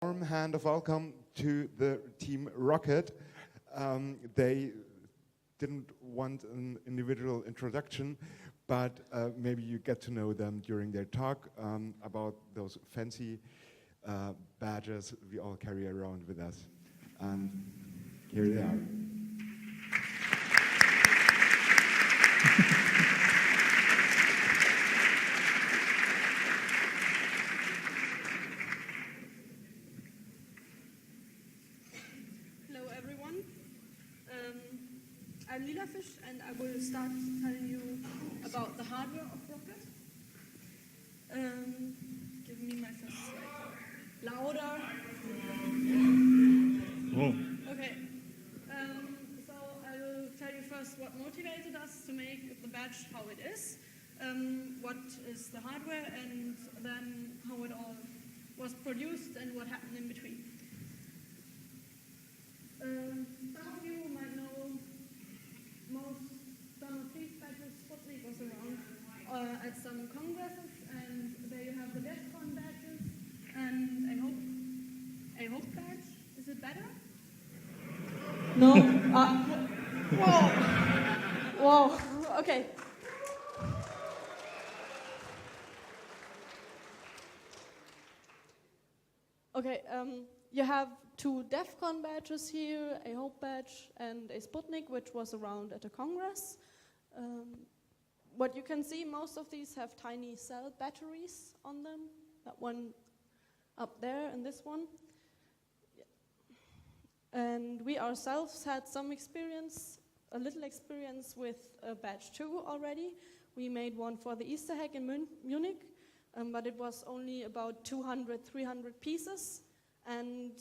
Warm hand of welcome to the team r0ket. They didn't want an individual introduction, but maybe you get to know them during their talk about those fancy badges we all carry around with us. And here they are. Hello everyone. I'm Lila Fish and I will start telling you about the hardware of r0ket. Give me my first slide. Louder. Oh. Okay. So I will tell you first what motivated us to make the badge how it is, what is the hardware, and then how it all was produced and what happened in between. Some of you might know some of these badges. Sputnik was around at some congresses, and there you have the DEFCON badges and a hope badge. Is it better? No? Whoa! Whoa, okay. Okay, you have two DEFCON badges here, a Hope badge and a Sputnik, which was around at a Congress. What you can see, most of these have tiny cell batteries on them. That one up there and this one. Yeah. And we ourselves had some experience, a little experience with badge 2 already. We made one for the Easter egg in Munich, but it was only about 200, 300 pieces. And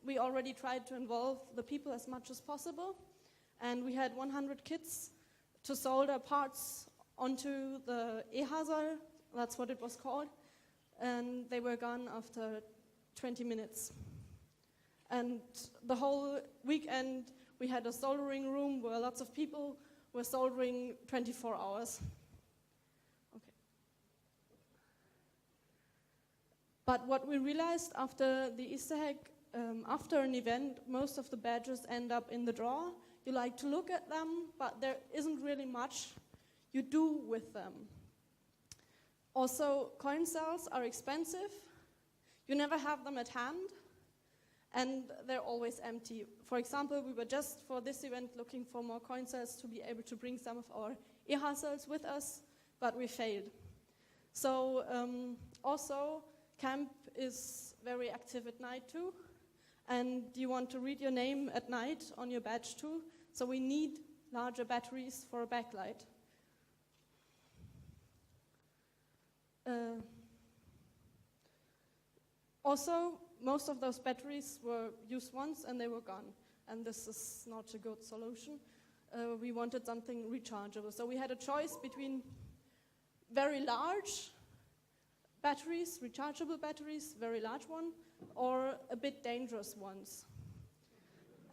we already tried to involve the people as much as possible. And we had 100 kits to solder parts onto the r0ket, that's what it was called. And they were gone after 20 minutes. And the whole weekend we had a soldering room where lots of people were soldering 24 hours. Okay. But what we realized after the Easter egg, after an event, most of the badges end up in the drawer. You like to look at them, but there isn't really much you do with them. Also, coin cells are expensive. You never have them at hand, and they're always empty. For example, we were just for this event looking for more coin cells to be able to bring some of our r0ket with us, but we failed. So also, Camp is very active at night too. And you want to read your name at night on your badge too, so we need larger batteries for a backlight. Also, most of those batteries were used once and they were gone, and this is not a good solution. We wanted something rechargeable, so we had a choice between very large batteries, rechargeable batteries, very large one, or a bit dangerous ones.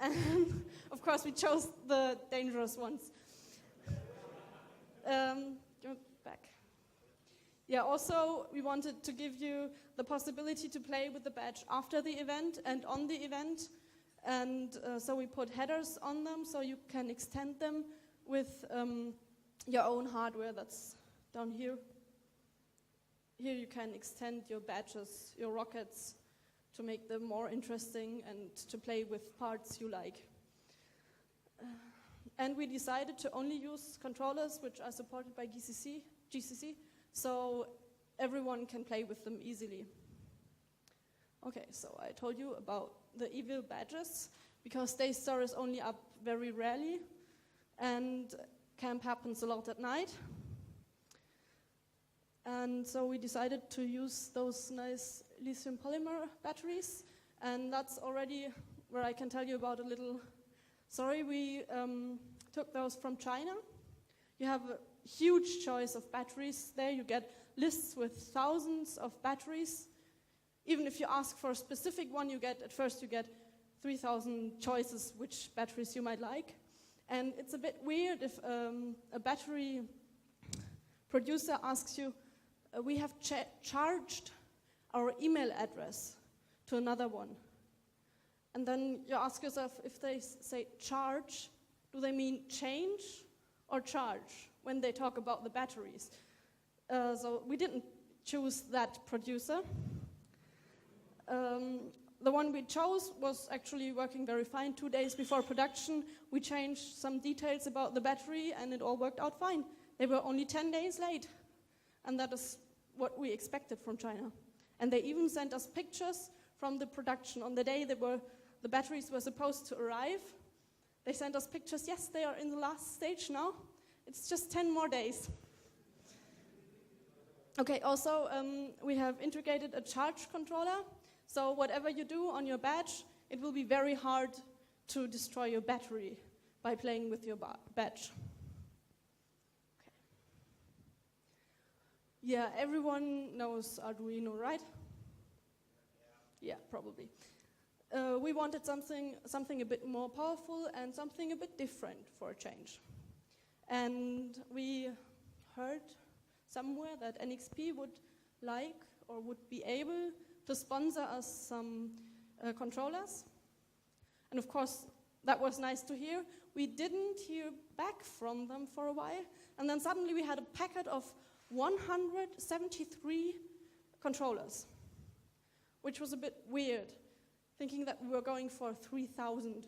And of course we chose the dangerous ones. Back. Yeah, also we wanted to give you the possibility to play with the badge after the event and on the event. And so we put headers on them so you can extend them with your own hardware that's down here. Here you can extend your badges, your r0kets, to make them more interesting and to play with parts you like. And we decided to only use controllers which are supported by CCC, so everyone can play with them easily. Okay, so I told you about the evil badges, because they store only up very rarely, and camp happens a lot at night. And so we decided to use those nice lithium polymer batteries, and that's already where I can tell you about a little story. We took those from China. You have a huge choice of batteries there. You get lists with thousands of batteries. Even if you ask for a specific one, at first you get 3,000 choices which batteries you might like. And it's a bit weird if a battery producer asks you, we have charged our email address to another one. And then you ask yourself, if they say charge, do they mean change or charge when they talk about the batteries? So we didn't choose that producer. The one we chose was actually working very fine. 2 days before production, we changed some details about the battery, and it all worked out fine. They were only 10 days late, and that is what we expected from China. And they even sent us pictures from the production. On the day the batteries were supposed to arrive, they sent us pictures. Yes, they are in the last stage now. It's just 10 more days. Okay, also, we have integrated a charge controller. So whatever you do on your badge, it will be very hard to destroy your battery by playing with your badge. Okay. Yeah, everyone knows Arduino, right? Yeah, probably. We wanted something a bit more powerful and something a bit different for a change. And we heard somewhere that NXP would like or would be able to sponsor us some controllers. And of course, that was nice to hear. We didn't hear back from them for a while, and then suddenly we had a packet of 173 controllers, which was a bit weird, thinking that we were going for 3,000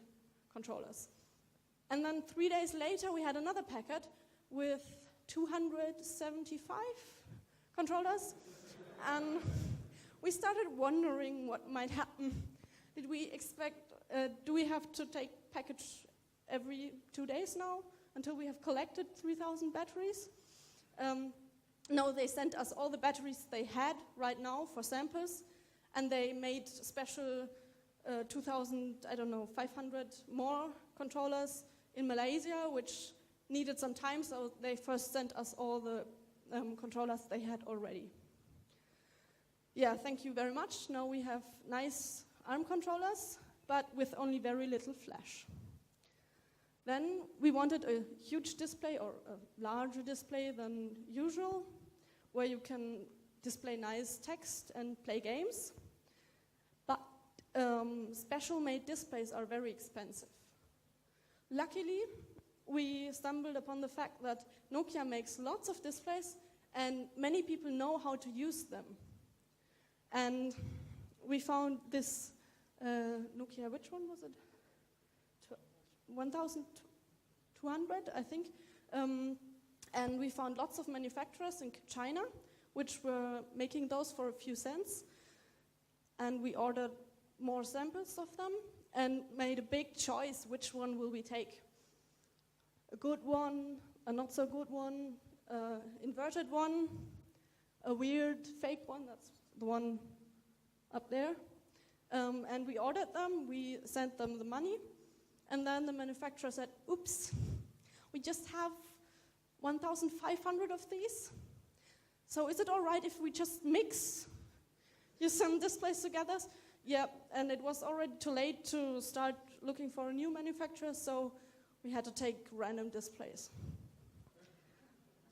controllers. And then 3 days later, we had another packet with 275 controllers, and we started wondering what might happen. Did we expect, do we have to take package every 2 days now until we have collected 3,000 batteries? No, they sent us all the batteries they had right now for samples, and they made special 500 more controllers in Malaysia, which needed some time, so they first sent us all the controllers they had already. Yeah, thank you very much. Now we have nice ARM controllers, but with only very little flash. Then we wanted a huge display, or a larger display than usual, where you can display nice text and play games. But special made displays are very expensive. Luckily, we stumbled upon the fact that Nokia makes lots of displays and many people know how to use them. And we found this Nokia, which one was it? 1200, I think. And we found lots of manufacturers in China which were making those for a few cents. And we ordered more samples of them and made a big choice, which one will we take? A good one, a not so good one, inverted one, a weird fake one, that's the one up there. And we ordered them, we sent them the money, and then the manufacturer said, oops, we just have 1,500 of these. So is it all right if we just mix some displays together? Yeah, and it was already too late to start looking for a new manufacturer, so we had to take random displays.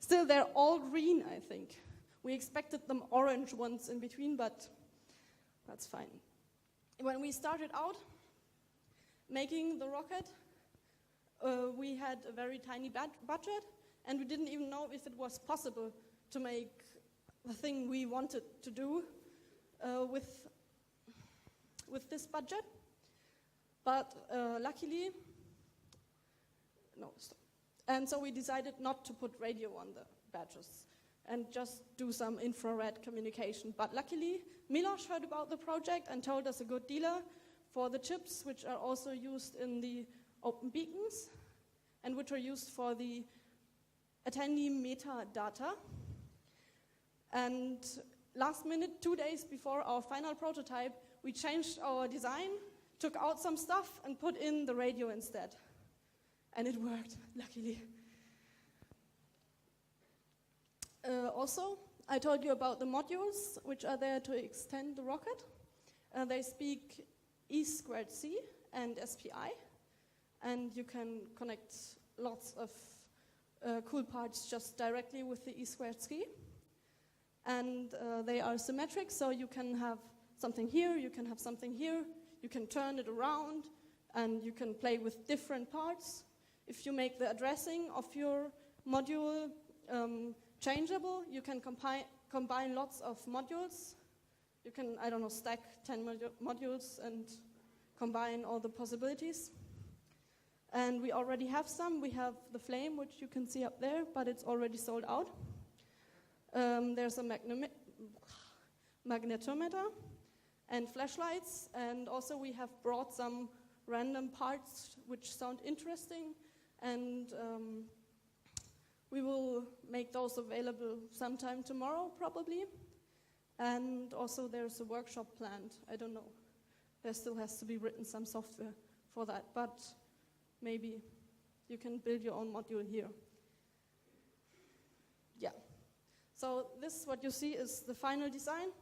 Still, they're all green, I think. We expected them orange ones in between, but that's fine. When we started out making the r0ket, we had a very tiny budget, and we didn't even know if it was possible to make the thing we wanted to do with this budget. But luckily, no, stop. And so we decided not to put radio on the badges and just do some infrared communication. But luckily, Milos heard about the project and told us a good dealer for the chips, which are also used in the open beacons and which are used for the attendee metadata. And last minute, 2 days before our final prototype, we changed our design, took out some stuff, and put in the radio instead. And it worked, luckily. Also, I told you about the modules, which are there to extend the r0ket. They speak E2C and SPI, and you can connect lots of cool parts just directly with the E2C. And they are symmetric, so you can have something here, you can have something here, You can turn it around, and you can play with different parts. If you make the addressing of your module changeable, you can combine lots of modules. You can, I don't know, stack 10 modules and combine all the possibilities. And we already have some. We have the flame, which you can see up there, but it's already sold out. There's a magnetometer and flashlights, and also we have brought some random parts which sound interesting, and we will make those available sometime tomorrow, probably. And also there's a workshop planned. I don't know. There still has to be written some software for that, but maybe you can build your own module here. Yeah. So this, what you see, is the final design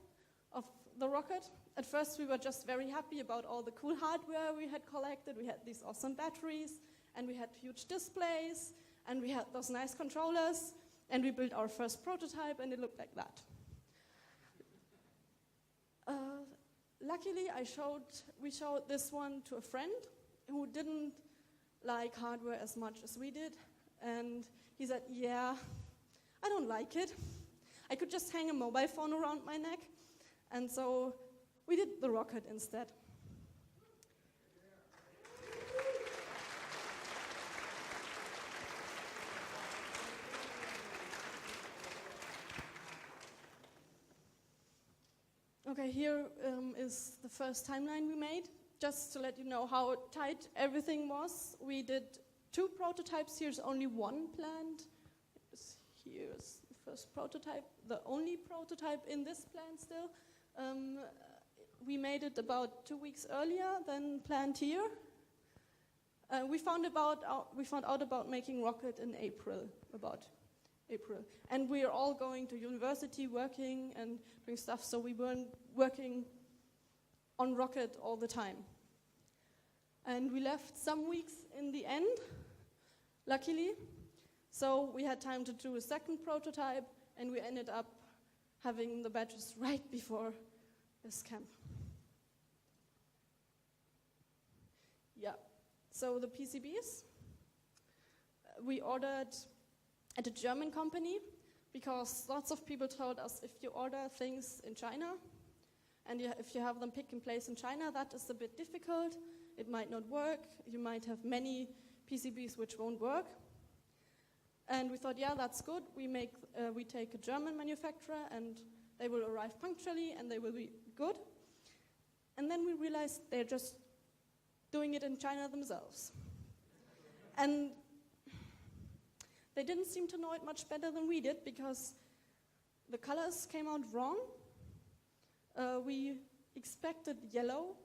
of the rocket. At first we were just very happy about all the cool hardware we had collected. We had these awesome batteries, and we had huge displays, and we had those nice controllers, and we built our first prototype, and it looked like that. Luckily, we showed this one to a friend who didn't like hardware as much as we did, and he said, yeah, I don't like it. I could just hang a mobile phone around my neck, and so we did the rocket instead. Okay, here is the first timeline we made. Just to let you know how tight everything was, we did 2 prototypes. Here's only one planned. Here's the first prototype, the only prototype in this plan still. We made it about 2 weeks earlier than planned here. We found out about making rocket in April. And we are all going to university, working and doing stuff, so we weren't working on rocket all the time. And we left some weeks in the end, luckily. So we had time to do a second prototype, and we ended up having the badges right before this camp. Yeah, so the PCBs, we ordered at a German company, because lots of people told us if you order things in China, and if you have them pick and place in China, that is a bit difficult. It might not work. You might have many PCBs which won't work. And we thought, yeah, that's good. We take a German manufacturer, and they will arrive punctually, and they will be good. And then we realized they're just doing it in China themselves. And they didn't seem to know it much better than we did, because the colors came out wrong. We expected yellow.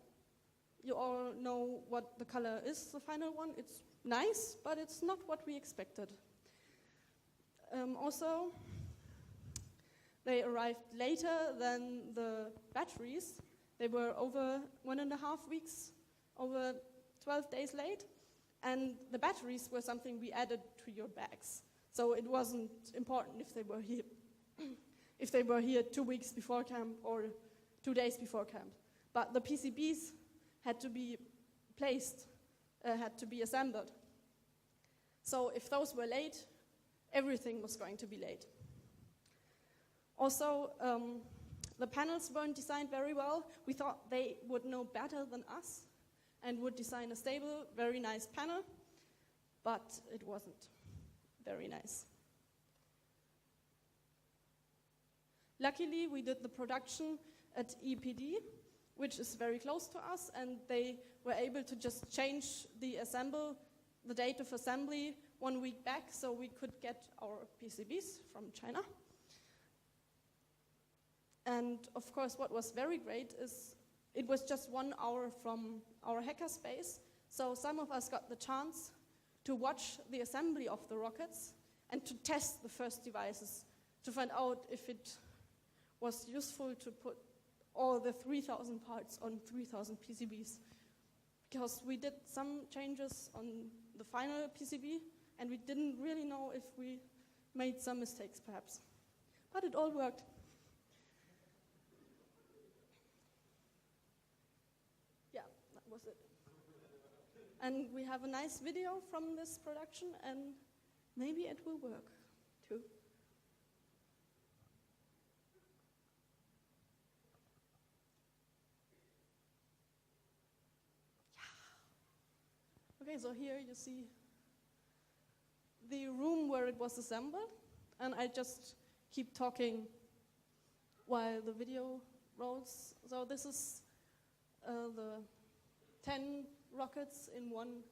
You all know what the color is, the final one. It's nice, but it's not what we expected. Also, they arrived later than the batteries. They were over 1.5 weeks, over 12 days late. And the batteries were something we added to your bags. So it wasn't important if they were here, if they were here 2 weeks before camp or 2 days before camp. But the PCBs had to be placed, had to be assembled. So if those were late, everything was going to be late. Also, the panels weren't designed very well. We thought they would know better than us and would design a stable, very nice panel, but it wasn't very nice. Luckily, we did the production at EPD, which is very close to us, and they were able to just change the date of assembly 1 week back, so we could get our PCBs from China. And of course, what was very great is it was just 1 hour from our hackerspace, so some of us got the chance to watch the assembly of the rockets and to test the first devices to find out if it was useful to put all the 3,000 parts on 3,000 PCBs. Because we did some changes on the final PCB, and we didn't really know if we made some mistakes, perhaps. But it all worked. And we have a nice video from this production, and maybe it will work too. Yeah. Okay, so here you see the room where it was assembled, and I just keep talking while the video rolls. So this is the 10 rockets in one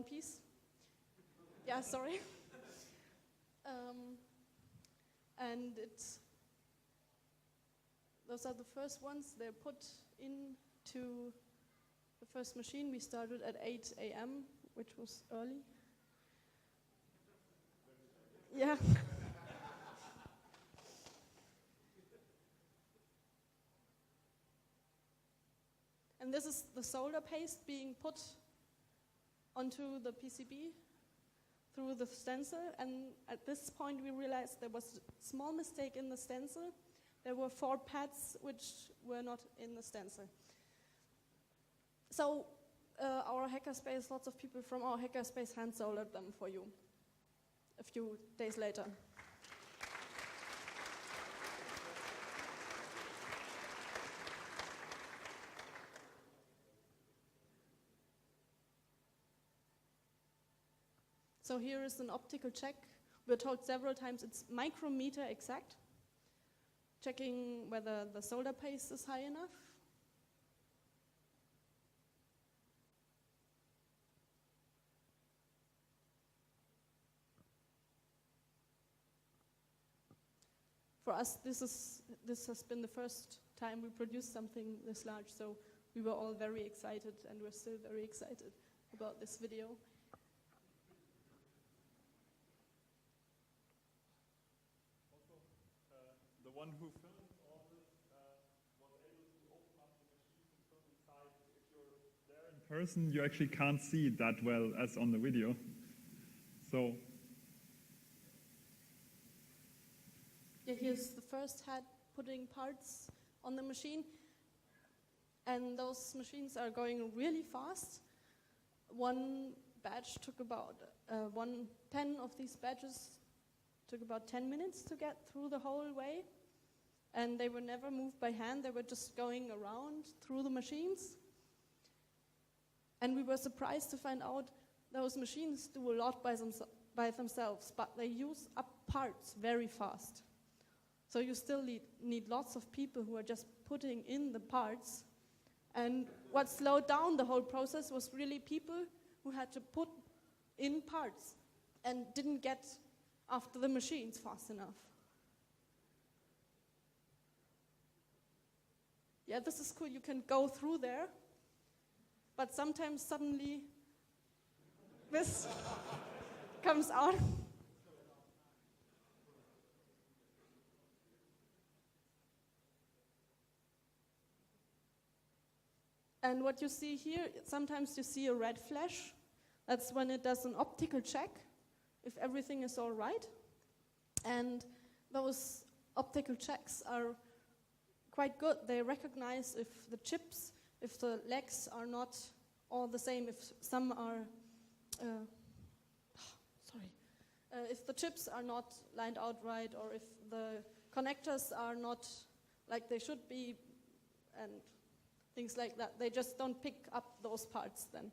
piece. Yeah, sorry. And those are the first ones. They're put into the first machine. We started at 8 a.m., which was early. Yeah. And this is the solder paste being put onto the PCB through the stencil. And at this point, we realized there was a small mistake in the stencil. There were 4 pads which were not in the stencil. So our hackerspace, lots of people from our hackerspace hand soldered them for you a few days later. So here is an optical check. We're told several times it's micrometer exact, checking whether the solder paste is high enough. For us, this has been the first time we produced something this large, so we were all very excited, and we're still very excited about this video. The one who filmed all this was able to open up the machine and film inside. If you're there in person, you actually can't see it that well as on the video. So yeah, here's the first head putting parts on the machine. And those machines are going really fast. One batch took about, 10 of these batches took about 10 minutes to get through the whole way. And they were never moved by hand. They were just going around through the machines. And we were surprised to find out those machines do a lot by themselves, but they use up parts very fast. So you still need lots of people who are just putting in the parts. And what slowed down the whole process was really people who had to put in parts and didn't get after the machines fast enough. Yeah, this is cool. You can go through there, but sometimes suddenly this comes out. And what you see here, sometimes you see a red flash. That's when it does an optical check, if everything is all right. And those optical checks are quite good. They recognize if the chips, if the legs are not all the same, if some are, if the chips are not lined out right, or if the connectors are not like they should be, and things like that. They just don't pick up those parts then.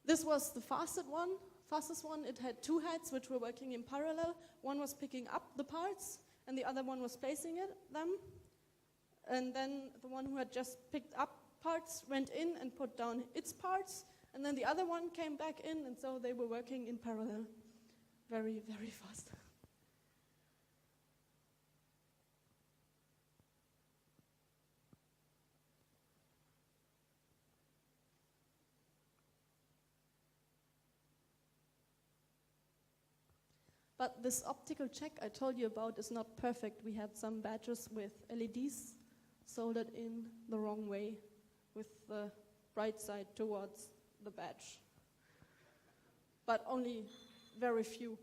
This was the fastest one. It had 2 heads which were working in parallel. One was picking up the parts, and the other one was placing them. And then the one who had just picked up parts went in and put down its parts, and then the other one came back in, and so they were working in parallel very, very fast. But this optical check I told you about is not perfect. We had some badges with LEDs soldered in the wrong way, with the bright side towards the badge. But only very few.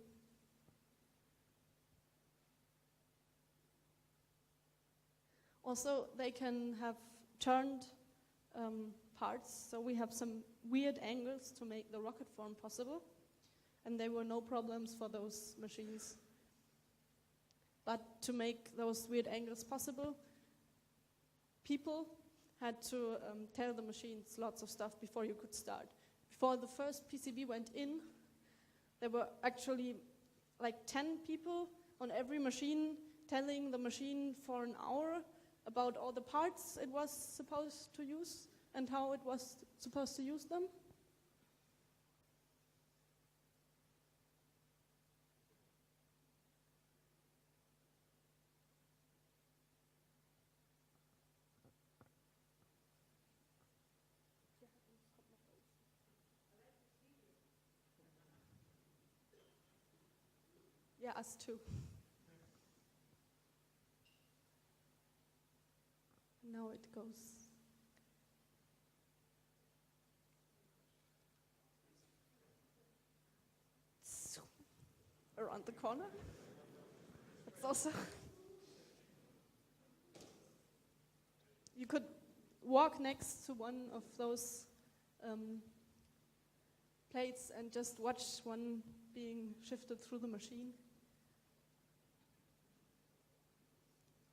Also, they can have turned parts, so we have some weird angles to make the rocket form possible, and there were no problems for those machines. But to make those weird angles possible, people had to tell the machines lots of stuff before you could start. Before the first PCB went in, there were actually like 10 people on every machine telling the machine for an hour about all the parts it was supposed to use and how it was supposed to use them. Yeah, us too. Now it goes. Around the corner. That's also. You could walk next to one of those plates and just watch one being shifted through the machine.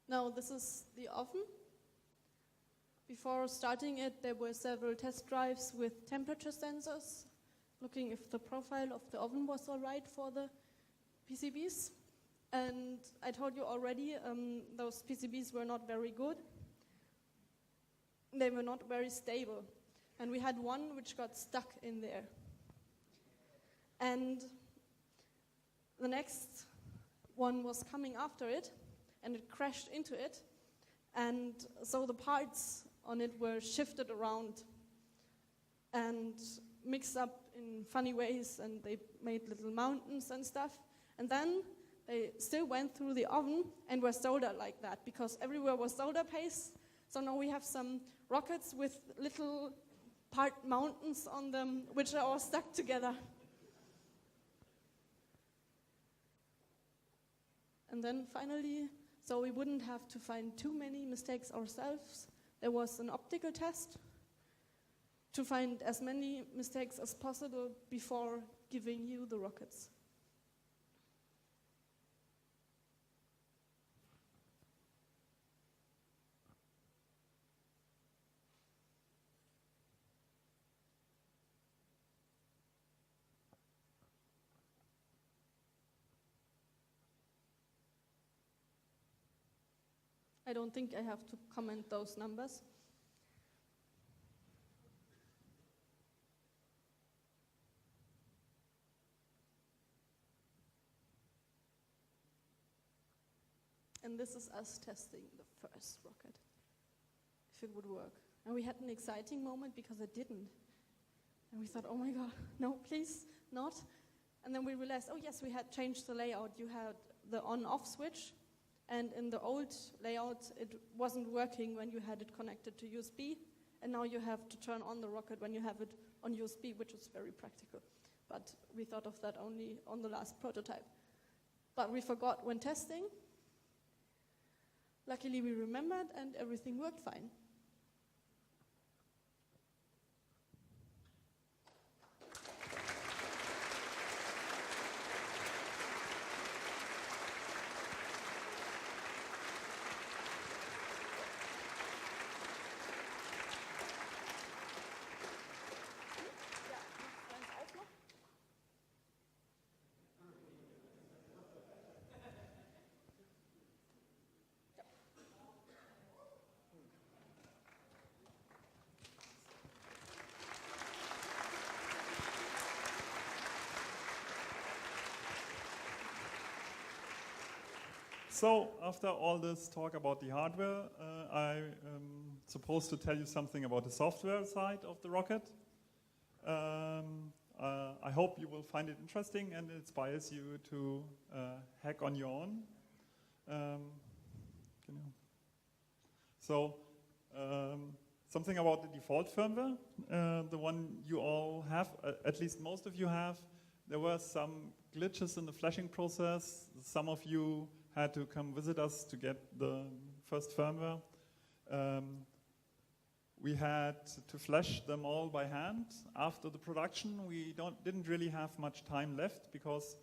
Now this is the oven. Before starting it, there were several test drives with temperature sensors, looking if the profile of the oven was all right for the PCBs. And I told you already, those PCBs were not very good. They were not very stable. And we had one which got stuck in there. And the next one was coming after it, and it crashed into it. And so the parts on it were shifted around and mixed up in funny ways, and they made little mountains and stuff. And then they still went through the oven and were soldered like that, because everywhere was solder paste. So now we have some rockets with little part mountains on them, which are all stuck together. And then finally, so we wouldn't have to find too many mistakes ourselves, there was an optical test to find as many mistakes as possible before giving you the rockets. I don't think I have to comment those numbers. And this is us testing the first rocket, if it would work. And we had an exciting moment because it didn't. And we thought, oh my God, no, please, not. And then we realized, oh yes, we had changed the layout. You had the on-off switch. And in the old layout, it wasn't working when you had it connected to USB. And now you have to turn on the rocket when you have it on USB, which is very practical. But we thought of that only on the last prototype. But we forgot when testing. Luckily, we remembered, and everything worked fine. So, after all this talk about the hardware, I'm supposed to tell you something about the software side of the rocket. I hope you will find it interesting and it inspires you to hack on your own. Something about the default firmware, the one you all have, at least most of you have. There were some glitches in the flashing process. Some of you had to come visit us to get the first firmware. We had to flash them all by hand. After the production, we didn't really have much time left because,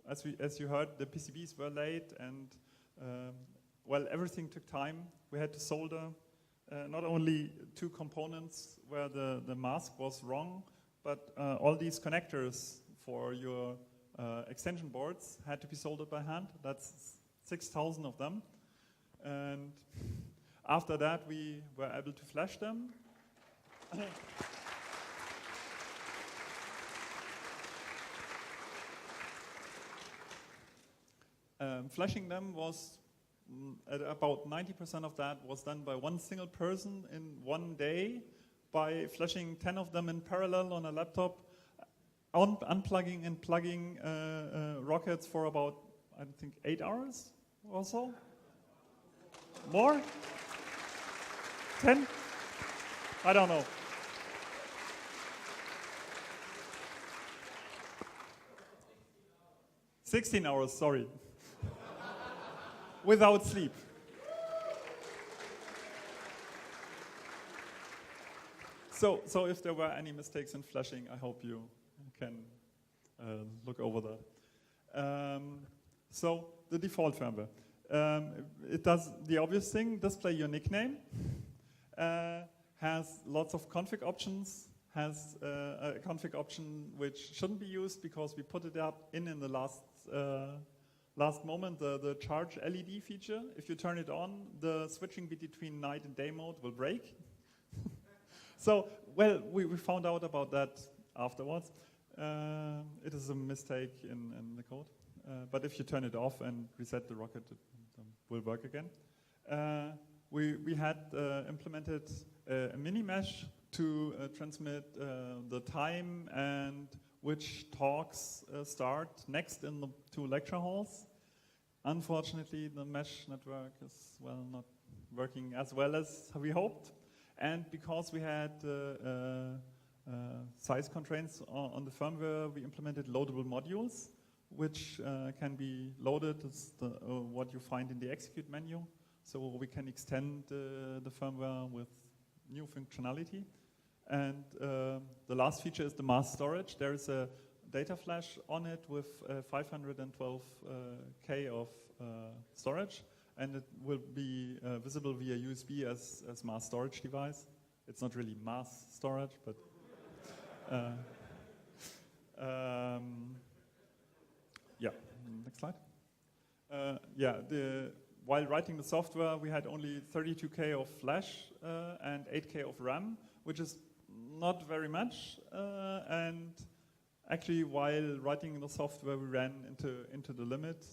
as you heard, the PCBs were late and well, everything took time. We had to solder not only 2 components where the mask was wrong, but all these connectors for your extension boards had to be soldered by hand. That's 6,000 of them. And after that, we were able to flash them. Flashing them was, at about 90% of that was done by one single person in one day by flashing 10 of them in parallel on a laptop, unplugging and plugging rockets for about, I think, 8 hours or so. More? 10? I don't know. 16 hours, sorry. Without sleep. So if there were any mistakes in flashing, I hope you can look over that. So the default firmware. It does the obvious thing, display your nickname, has lots of config options, has a config option which shouldn't be used because we put it up in the last moment, the charge LED feature. If you turn it on, the switching between night and day mode will break. So, well, we found out about that afterwards. It is a mistake in the code. But if you turn it off and reset the rocket, it will work again. We had implemented a mini mesh to transmit the time and which talks start next in the 2 lecture halls. Unfortunately, the mesh network is, well, not working as well as we hoped. And because we had size constraints on the firmware, we implemented loadable modules, which can be loaded as what you find in the execute menu. So we can extend the firmware with new functionality. And the last feature is the mass storage. There is a data flash on it with 512K of storage, and it will be visible via USB as mass storage device. It's not really mass storage, but yeah. Next slide. While writing the software, we had only 32K of flash and 8K of RAM, which is not very much. And actually, while writing the software, we ran into the limit.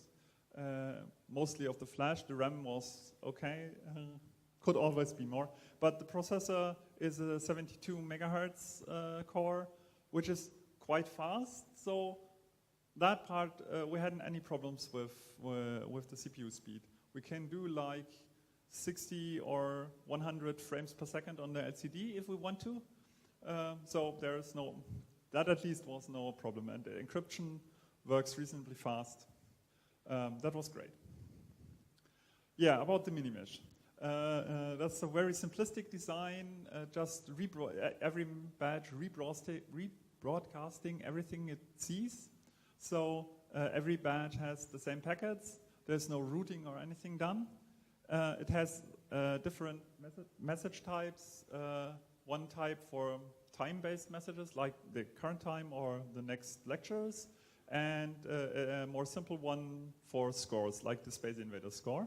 Mostly of the flash. The RAM was okay. Could always be more. But the processor is a 72 megahertz core, which is quite fast. So that part, we hadn't any problems with the CPU speed. We can do like 60 or 100 frames per second on the LCD if we want to. So that at least was no problem. And the encryption works reasonably fast. That was great. Yeah, about the mini-mesh. That's a very simplistic design, just every batch rebroadcasting everything it sees. So every batch has the same packets. There's no routing or anything done. It has different message types. One type for time-based messages, like the current time or the next lectures, and a more simple one for scores, like the Space Invader score.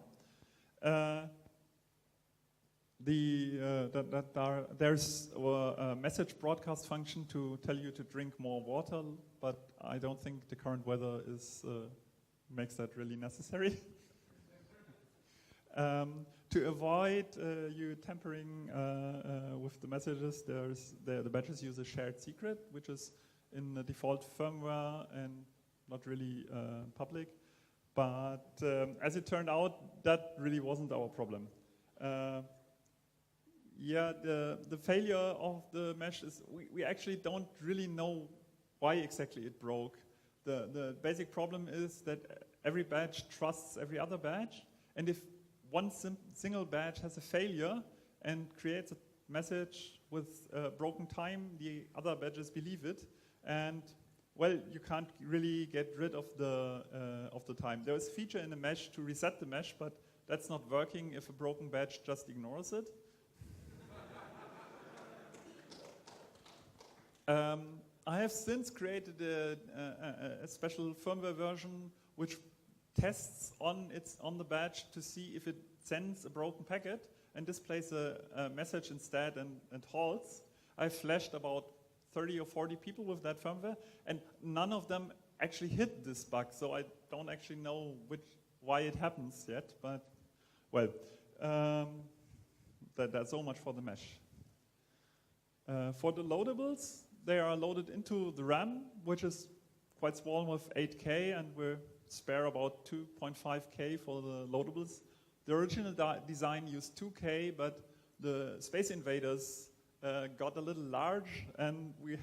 There's a message broadcast function to tell you to drink more water, but I don't think the current weather makes that really necessary. To avoid you tampering with the messages, the badges use a shared secret, which is in the default firmware and not really public. But as it turned out, that really wasn't our problem. The failure of the mesh is we actually don't really know why exactly it broke. The basic problem is that every batch trusts every other batch, and if one single batch has a failure and creates a message with broken time. The other badges believe it, and well, you can't really get rid of the time. There is a feature in the mesh to reset the mesh, but that's not working if a broken badge just ignores it. I have since created a special firmware version which tests on the badge to see if it sends a broken packet and displays a message instead and halts. I flashed about 30 or 40 people with that firmware, and none of them actually hit this bug, so I don't actually know why it happens yet, but well, that's so much for the mesh. For the loadables, they are loaded into the RAM, which is quite small with 8K, and we spare about 2.5K for the loadables. The original design used 2K, but the Space Invaders got a little large, and we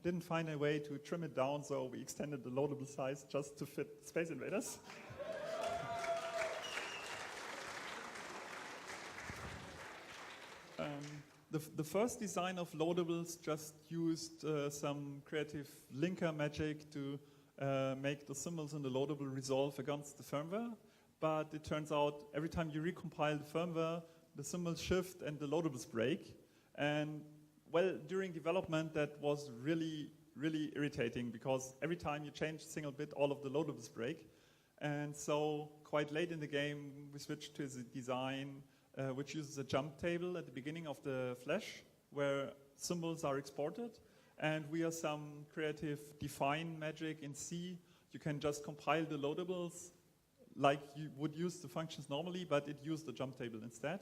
didn't find a way to trim it down, so we extended the loadable size just to fit Space Invaders. The first design of loadables just used some creative linker magic to make the symbols in the loadable resolve against the firmware. But it turns out every time you recompile the firmware, the symbols shift and the loadables break. And well, during development, that was really, really irritating because every time you change a single bit, all of the loadables break. And so quite late in the game, we switched to the design which uses a jump table at the beginning of the flash where symbols are exported. And we have some creative define magic in C. You can just compile the loadables like you would use the functions normally, but it used the jump table instead.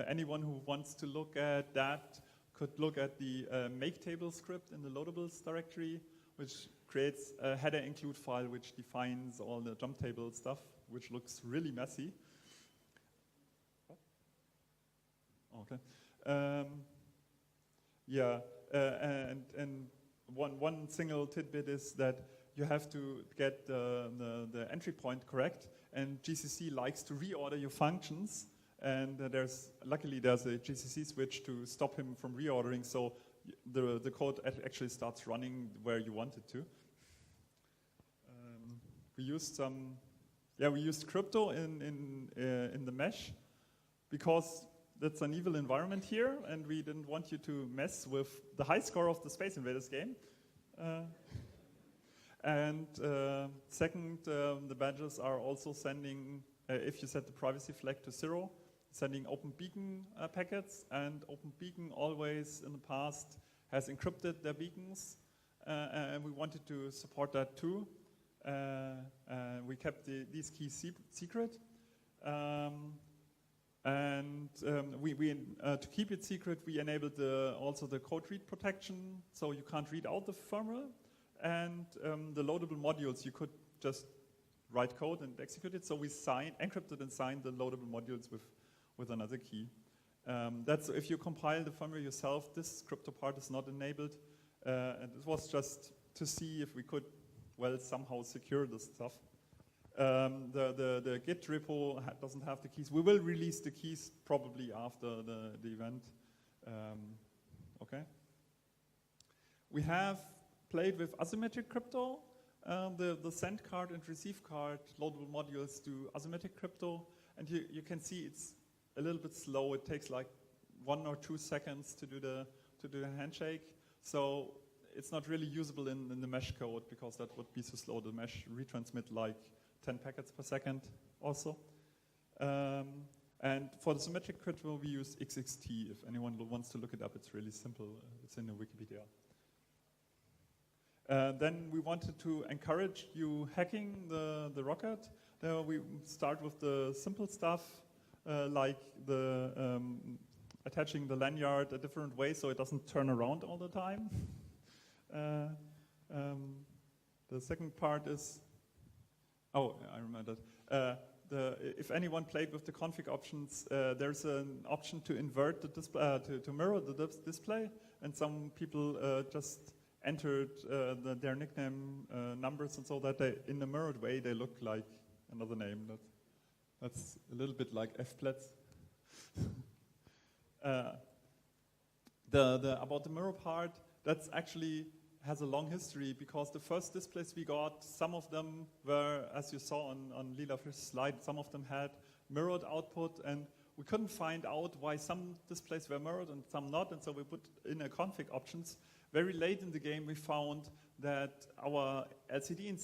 Anyone who wants to look at that could look at the make table script in the loadables directory, which creates a header include file which defines all the jump table stuff, which looks really messy. Okay. And one single tidbit is that you have to get the entry point correct, and GCC likes to reorder your functions, and luckily there's a GCC switch to stop him from reordering, so the code actually starts running where you want it to. We used crypto in the mesh because that's an evil environment here, and we didn't want you to mess with the high score of the Space Invaders game. Second, the badges are also sending, if you set the privacy flag to 0, sending open beacon packets, and open beacon always in the past has encrypted their beacons, and we wanted to support that too. We kept these keys secret. To keep it secret, we enabled also the code read protection, so you can't read out the firmware. And the loadable modules, you could just write code and execute it. So we encrypted and signed the loadable modules with another key. That's if you compile the firmware yourself, this crypto part is not enabled. And it was just to see if we could, well, somehow secure this stuff. The Git repo doesn't have the keys. We will release the keys probably after the event. Okay. We have played with asymmetric crypto. The send card and receive card loadable modules do asymmetric crypto, and you can see it's a little bit slow. It takes like 1 or 2 seconds to do the handshake. So it's not really usable in the mesh code because that would be so slow. The mesh retransmit like 10 packets per second also. And for the symmetric crypto, we use XXT. If anyone wants to look it up, it's really simple. It's in the Wikipedia. Then we wanted to encourage you hacking the r0ket. We start with the simple stuff, like the attaching the lanyard a different way so it doesn't turn around all the time. The second part is, I remember that. If anyone played with the config options, there's an option to invert the display, to mirror the display, and some people just entered their nickname numbers, and so that in a mirrored way they look like another name. That's a little bit like fplets. About the mirror part, that's actually has a long history, because the first displays we got, some of them were, as you saw on Lila Fish's slide, some of them had mirrored output, and we couldn't find out why some displays were mirrored and some not, and so we put in a config options. Very late in the game, we found that our LCD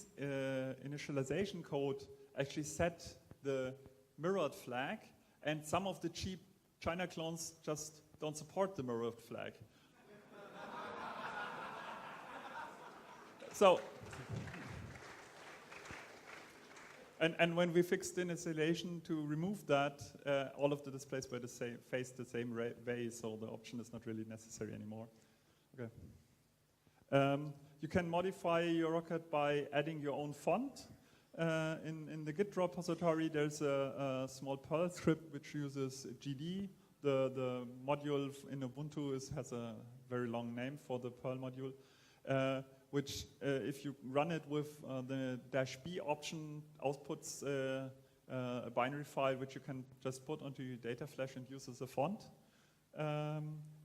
initialization code actually set the mirrored flag, and some of the cheap China clones just don't support the mirrored flag. So, and when we fixed the installation to remove that, all of the displays were faced the same way, so the option is not really necessary anymore. Okay. You can modify your r0ket by adding your own font. In the Git repository, there's a small Perl script which uses GD. The module in Ubuntu has a very long name for the Perl module, which, if you run it with the -b option, outputs a binary file which you can just put onto your data flash and use as a font.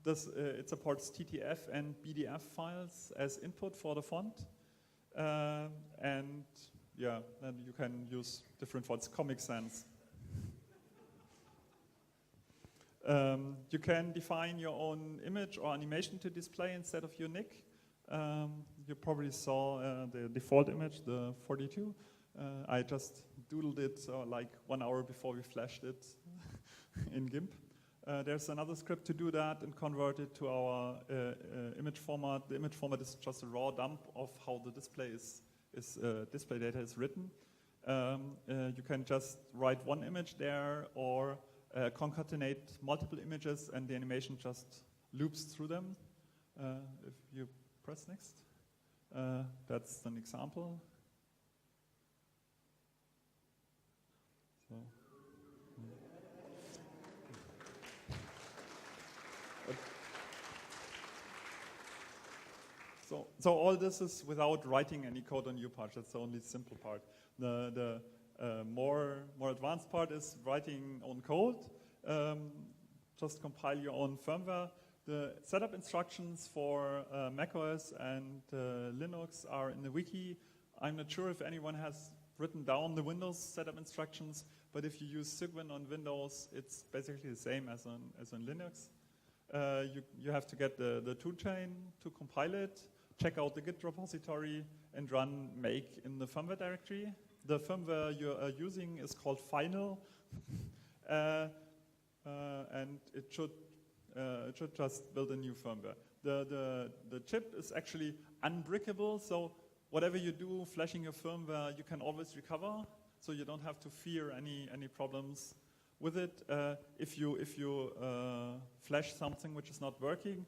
It supports TTF and BDF files as input for the font. And yeah, then you can use different fonts, Comic Sans. You can define your own image or animation to display instead of your nick. You probably saw the default image, the 42. I just doodled it like 1 hour before we flashed it in GIMP. There's another script to do that and convert it to our image format. The image format is just a raw dump of how the display display data is written. You can just write one image there, or concatenate multiple images, and the animation just loops through them. If you press next, that's an example. So all this is without writing any code on your part. That's the only simple part. The more advanced part is writing own code. Just compile your own firmware. The setup instructions for macOS and Linux are in the wiki. I'm not sure if anyone has written down the Windows setup instructions, but if you use Cygwin on Windows, it's basically the same as on Linux. You have to get the toolchain to compile it, check out the Git repository, and run make in the firmware directory. The firmware you're using is called Final, and it should just build a new firmware. The chip is actually unbrickable, so whatever you do, flashing your firmware, you can always recover, so you don't have to fear any problems with it. If you flash something which is not working,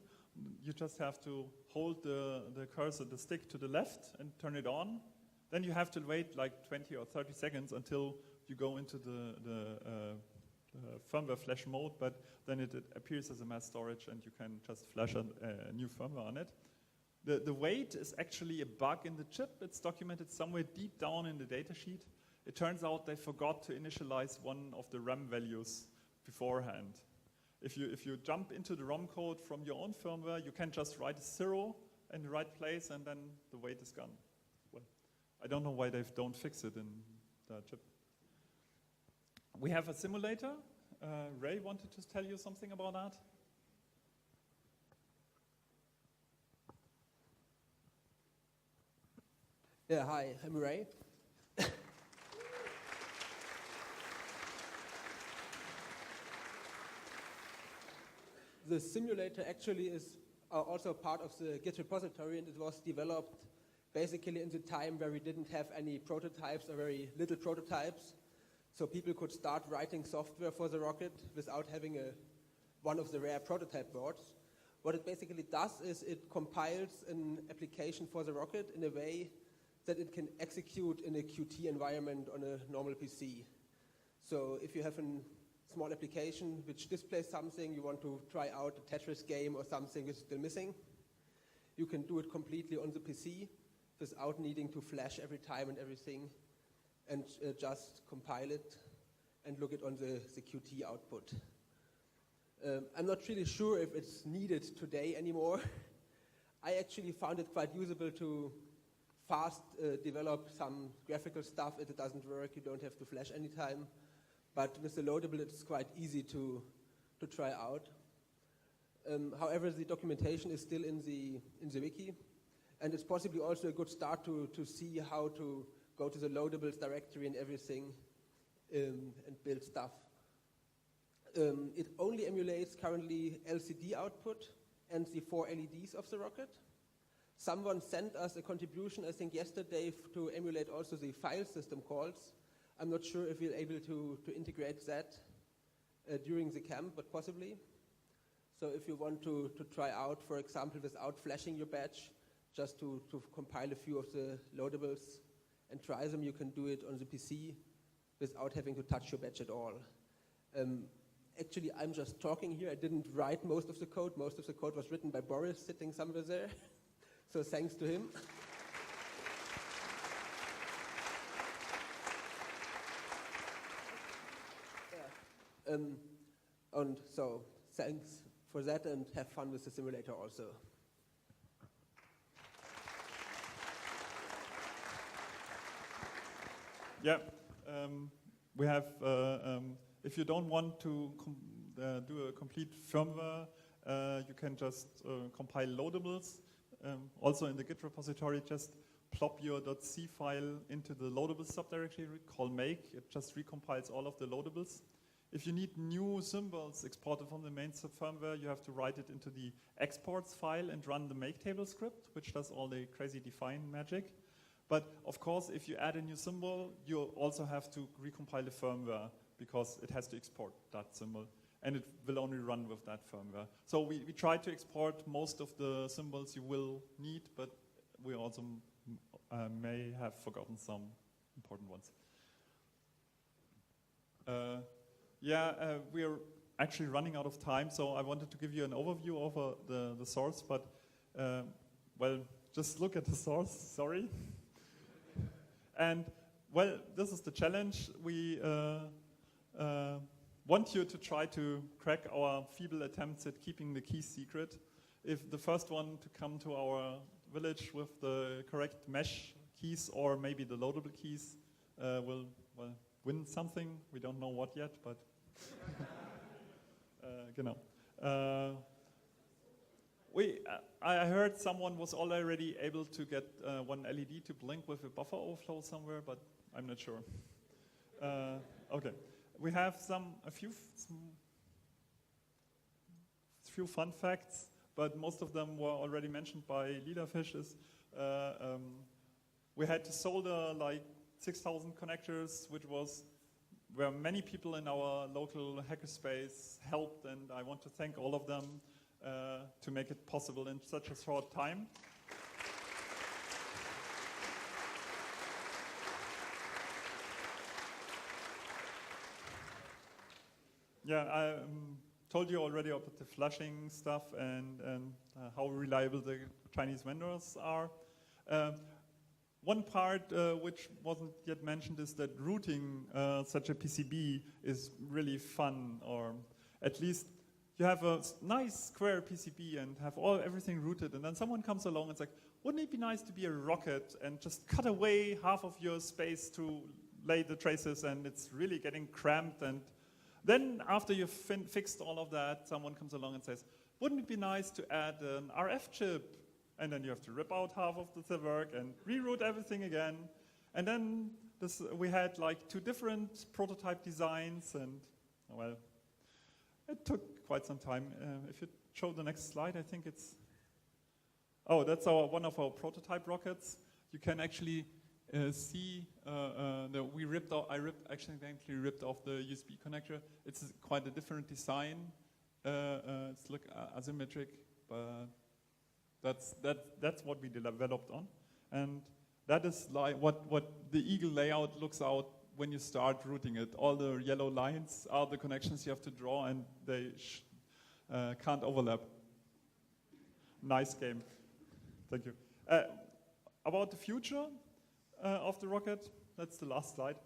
you just have to hold the cursor, the stick to the left, and turn it on. Then you have to wait like 20 or 30 seconds until you go into the firmware flash mode, but then it appears as a mass storage and you can just flash a new firmware on it. The wait is actually a bug in the chip. It's documented somewhere deep down in the datasheet. It turns out they forgot to initialize one of the RAM values beforehand. If you jump into the ROM code from your own firmware, you can just write a 0 in the right place and then the wait is gone. Well, I don't know why they don't fix it in the chip. We have a simulator. Ray wanted to tell you something about that. Yeah, hi, I'm Ray. The simulator actually is also part of the Git repository, and it was developed basically in the time where we didn't have any prototypes or very little prototypes. So people could start writing software for the r0ket without having one of the rare prototype boards. What it basically does is it compiles an application for the r0ket in a way that it can execute in a Qt environment on a normal PC. So if you have a small application which displays something, you want to try out a Tetris game or something is still missing, you can do it completely on the PC without needing to flash every time and everything, and just compile it and look it on the Qt output. I'm not really sure if it's needed today anymore. I actually found it quite usable to fast develop some graphical stuff. If it doesn't work, you don't have to flash anytime. But with the loadable, it's quite easy to try out. However, the documentation is still in the wiki, and it's possibly also a good start to see how to go to the loadables directory and everything and build stuff. It only emulates currently LCD output and the 4 LEDs of the r0ket. Someone sent us a contribution, I think yesterday, to emulate also the file system calls. I'm not sure if we're able to integrate that during the camp, but possibly. So if you want to try out, for example, without flashing your badge, just to compile a few of the loadables and try them, you can do it on the PC without having to touch your badge at all. Actually, I'm just talking here. I didn't write most of the code. Most of the code was written by Boris, sitting somewhere there. So thanks to him. And so thanks for that, and have fun with the simulator also. Yeah, we have, if you don't want to do a complete firmware, you can just compile loadables. Also in the Git repository, just plop your .c file into the loadables subdirectory, call make. It just recompiles all of the loadables. If you need new symbols exported from the main firmware, you have to write it into the exports file and run the make table script, which does all the crazy define magic. But of course, if you add a new symbol, you also have to recompile the firmware because it has to export that symbol. And it will only run with that firmware. So we try to export most of the symbols you will need, but we also may have forgotten some important ones. We're actually running out of time, so I wanted to give you an overview of the source, but well, just look at the source, sorry. And well, this is the challenge. We want you to try to crack our feeble attempts at keeping the keys secret. If the first one to come to our village with the correct mesh keys or maybe the loadable keys will win something. We don't know what yet, but genau. I heard someone was already able to get one LED to blink with a buffer overflow somewhere, but I'm not sure. Okay. We have a few fun facts, but most of them were already mentioned by Leaderfish. We had to solder like 6,000 connectors, where many people in our local hackerspace helped, and I want to thank all of them to make it possible in such a short time. Yeah, I told you already about the flashing stuff and how reliable the Chinese vendors are. One part which wasn't yet mentioned is that routing such a PCB is really fun, or at least you have a nice square PCB and have everything routed, and then someone comes along and it's like, wouldn't it be nice to be a r0ket and just cut away half of your space to lay the traces, and it's really getting cramped. And then after you've fixed all of that, someone comes along and says, wouldn't it be nice to add an RF chip? And then you have to rip out half of the work and reroute everything again. And then we had like 2 different prototype designs, and well, it took quite some time. If you show the next slide, I think it's... Oh, that's one of our prototype r0kets. You can actually see that I accidentally ripped off the USB connector. It's quite a different design. It's asymmetric, but that's what we developed on, and that is like what the eagle layout looks out when you start routing it. All the yellow lines are the connections you have to draw, and they can't overlap. Nice game. Thank you. About the future of the r0ket, that's the last slide.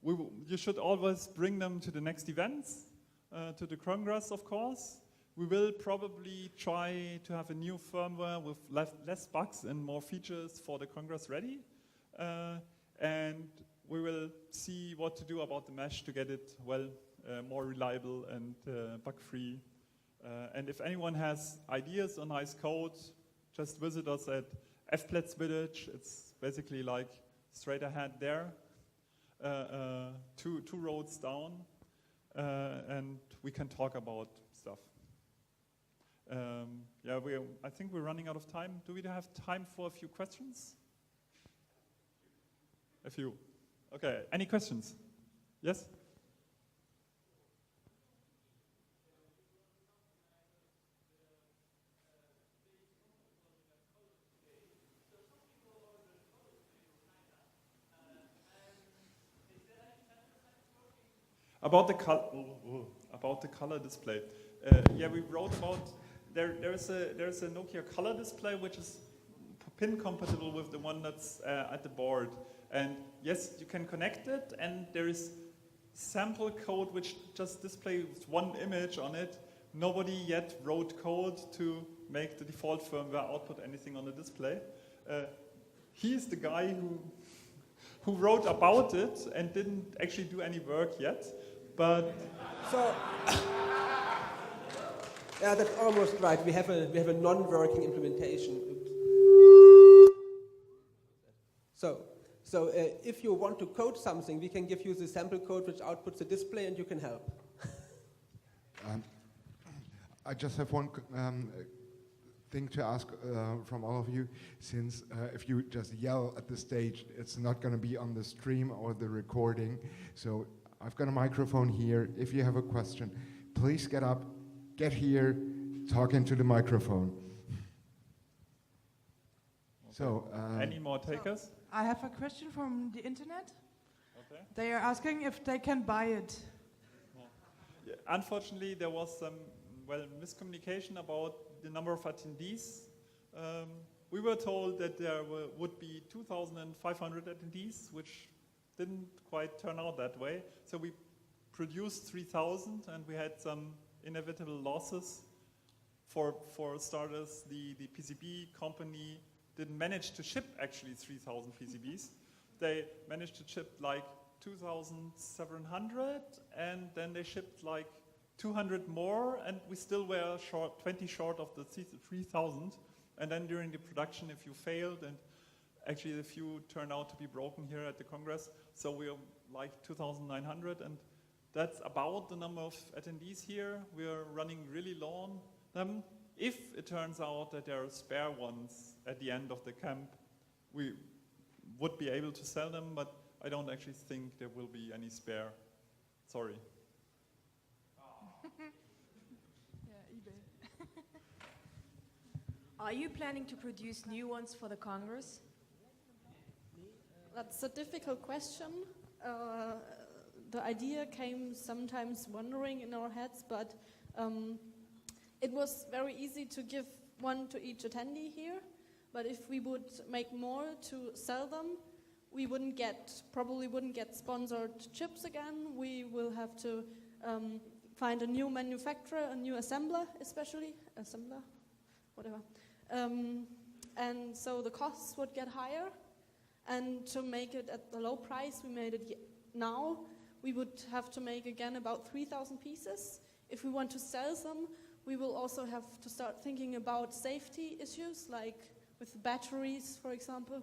You should always bring them to the next events. to the Congress, of course. We will probably try to have a new firmware with less bugs and more features for the Congress ready. And we will see what to do about the mesh to get it more reliable and bug-free. And if anyone has ideas on nice code, just visit us at FPLET's Village. It's basically like straight ahead there, two roads down, and we can talk about stuff. I think we're running out of time. Do we have time for a few questions? A few. Okay, any questions? Yes? About the color display. We wrote about there's a Nokia color display which is pin compatible with the one that's at the board. And yes, you can connect it, and there is sample code which just displays one image on it. Nobody yet wrote code to make the default firmware output anything on the display. He's the guy who wrote about it and didn't actually do any work yet. But so, yeah, that's almost right. We have a non-working implementation. Oops. So if you want to code something, we can give you the sample code which outputs the display, and you can help. I just have one thing to ask from all of you, since if you just yell at the stage, it's not going to be on the stream or the recording. So I've got a microphone here. If you have a question, please get up, get here, talk into the microphone. Okay. So, any more takers? I have a question from the internet. Okay. They are asking if they can buy it. Yeah, unfortunately, there was some miscommunication about the number of attendees. We were told that there would be 2,500 attendees, which didn't quite turn out that way. So we produced 3,000, and we had some inevitable losses. For starters, the PCB company didn't manage to ship actually 3,000 PCBs. They managed to ship like 2,700, and then they shipped like 200 more, and we still were 20 short of the 3,000. And then during the production, if you failed, and actually a few turned out to be broken here at the Congress, so we're like 2,900, and that's about the number of attendees here. We're running really low on them. If it turns out that there are spare ones at the end of the camp, we would be able to sell them, but I don't actually think there will be any spare. Sorry. Yeah, eBay. Are you planning to produce new ones for the Congress? That's a difficult question. The idea came sometimes wandering in our heads, but it was very easy to give one to each attendee here. But if we would make more to sell them, we probably wouldn't get sponsored chips again. We will have to find a new manufacturer, a new assembler, whatever. And so the costs would get higher. And to make it at the low price we made it now, we would have to make again about 3,000 pieces. If we want to sell them, we will also have to start thinking about safety issues, like with batteries, for example.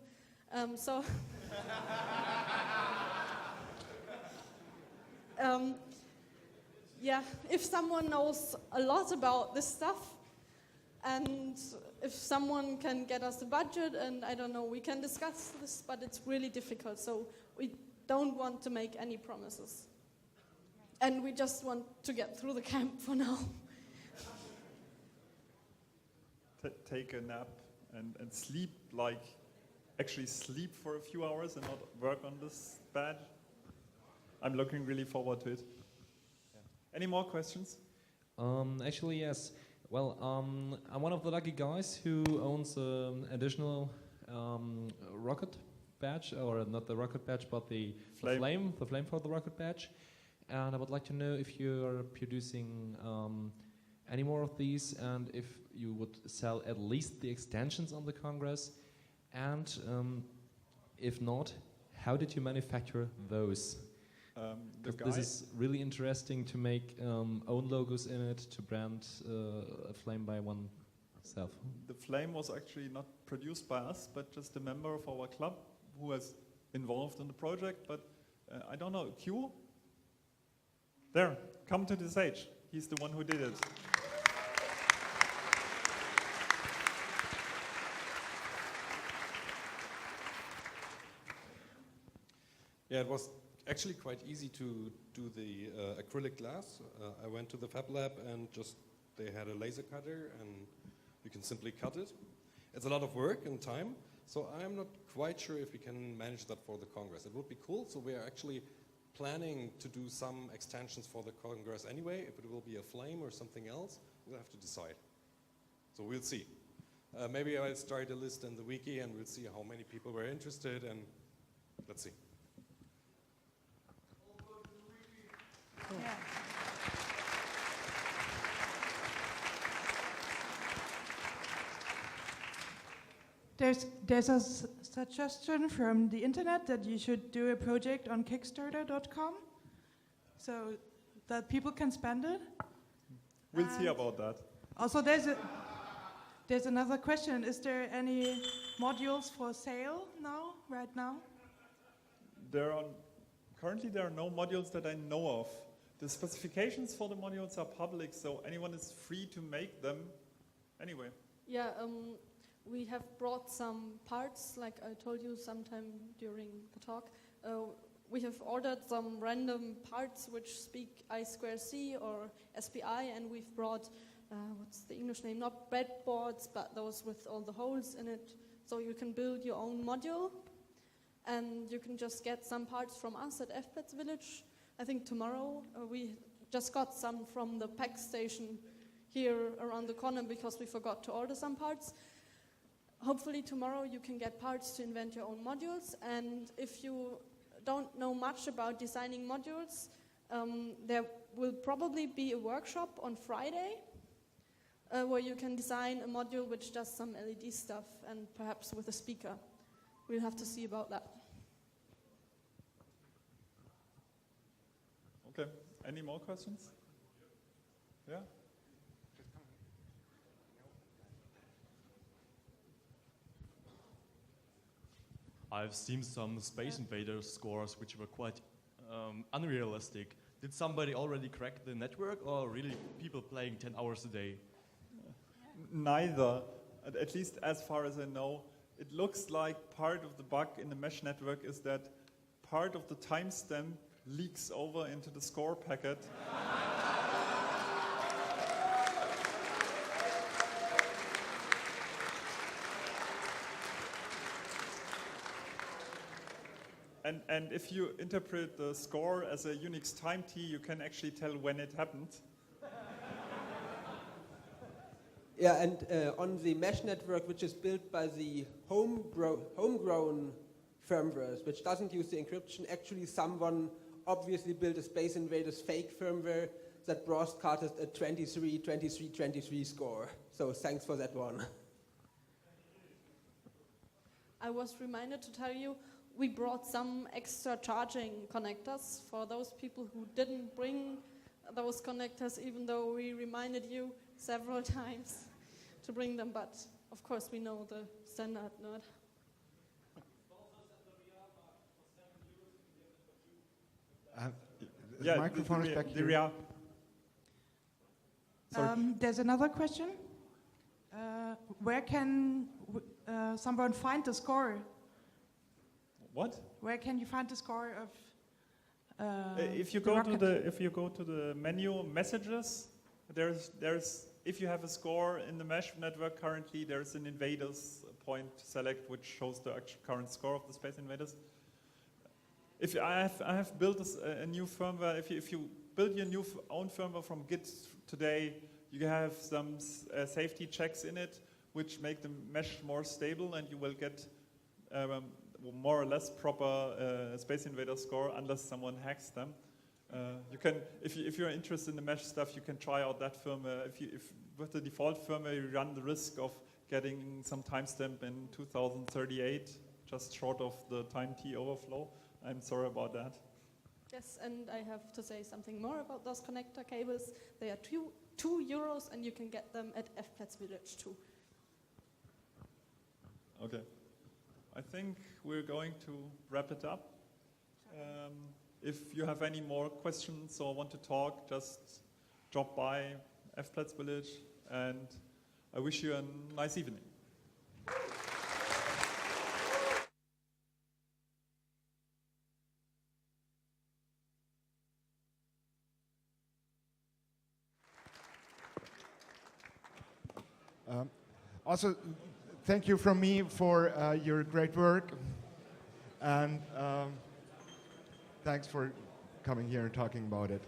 If someone knows a lot about this stuff, and if someone can get us the budget, and I don't know, we can discuss this, but it's really difficult, so we don't want to make any promises. And we just want to get through the camp for now. Take a nap and sleep, actually sleep for a few hours and not work on this badge. I'm looking really forward to it. Yeah. Any more questions? Actually, yes. Well, I'm one of the lucky guys who owns an additional r0ket badge, or not the r0ket badge, but the flame for the r0ket badge. and I would like to know if you're producing any more of these, and if you would sell at least the extensions on the Congress, and if not, how did you manufacture those? This is really interesting to make own logos in it, to brand a flame by oneself. The flame was actually not produced by us, but just a member of our club who was involved in the project. But I don't know, Q? There, come to the stage. He's the one who did it. Yeah, it was actually quite easy to do the acrylic glass. I went to the Fab Lab and they had a laser cutter and you can simply cut it. It's a lot of work and time, so I'm not quite sure if we can manage that for the Congress. It would be cool, so we are actually planning to do some extensions for the Congress anyway. If it will be a flame or something else, we'll have to decide. So we'll see. Maybe I'll start a list in the wiki and we'll see how many people were interested, and let's see. Yeah. There's a suggestion from the internet that you should do a project on Kickstarter.com so that people can spend it. We'll see about that. Also, there's another question. Is there any modules for sale now, right now? Currently there are no modules that I know of. The specifications for the modules are public, so anyone is free to make them anyway. Yeah, we have brought some parts, like I told you sometime during the talk. We have ordered some random parts which speak I2C or SPI, and we've brought, what's the English name? Not breadboards, but those with all the holes in it. So you can build your own module, and you can just get some parts from us at FPET's Village. I think tomorrow we just got some from the pack station here around the corner because we forgot to order some parts. Hopefully tomorrow you can get parts to invent your own modules, and if you don't know much about designing modules, there will probably be a workshop on Friday where you can design a module which does some LED stuff and perhaps with a speaker. We'll have to see about that. Okay, any more questions? Yeah? I've seen some Space Invaders scores which were quite unrealistic. Did somebody already crack the network, or really people playing 10 hours a day? Neither, at least as far as I know. It looks like part of the bug in the mesh network is that part of the timestamp leaks over into the score packet. And if you interpret the score as a Unix time key, you can actually tell when it happened. Yeah, and on the mesh network, which is built by the homegrown firmwares, which doesn't use the encryption, actually someone obviously built a Space Invaders fake firmware that broadcasted a 23 score. So thanks for that one. I was reminded to tell you, we brought some extra charging connectors for those people who didn't bring those connectors, even though we reminded you several times to bring them, but of course we know the standard node. The microphone is back here. There's another question. Where can someone find the score? What? Where can you find the score of if you go to the menu messages, there's if you have a score in the mesh network currently, there's an invaders point select which shows the actual current score of the Space Invaders. If I have built a new firmware, if you build your own firmware from Git today, you have some safety checks in it which make the mesh more stable, and you will get more or less proper Space Invader score unless someone hacks them. You can, if you're interested in the mesh stuff, you can try out that firmware. If with the default firmware, you run the risk of getting some timestamp in 2038, just short of the time t overflow. I'm sorry about that. Yes, and I have to say something more about those connector cables. They are €2, and you can get them at r0ket Village too. Okay. I think we're going to wrap it up. If you have any more questions or want to talk, just drop by r0ket Village, and I wish you a nice evening. Also, thank you from me for your great work, and thanks for coming here and talking about it.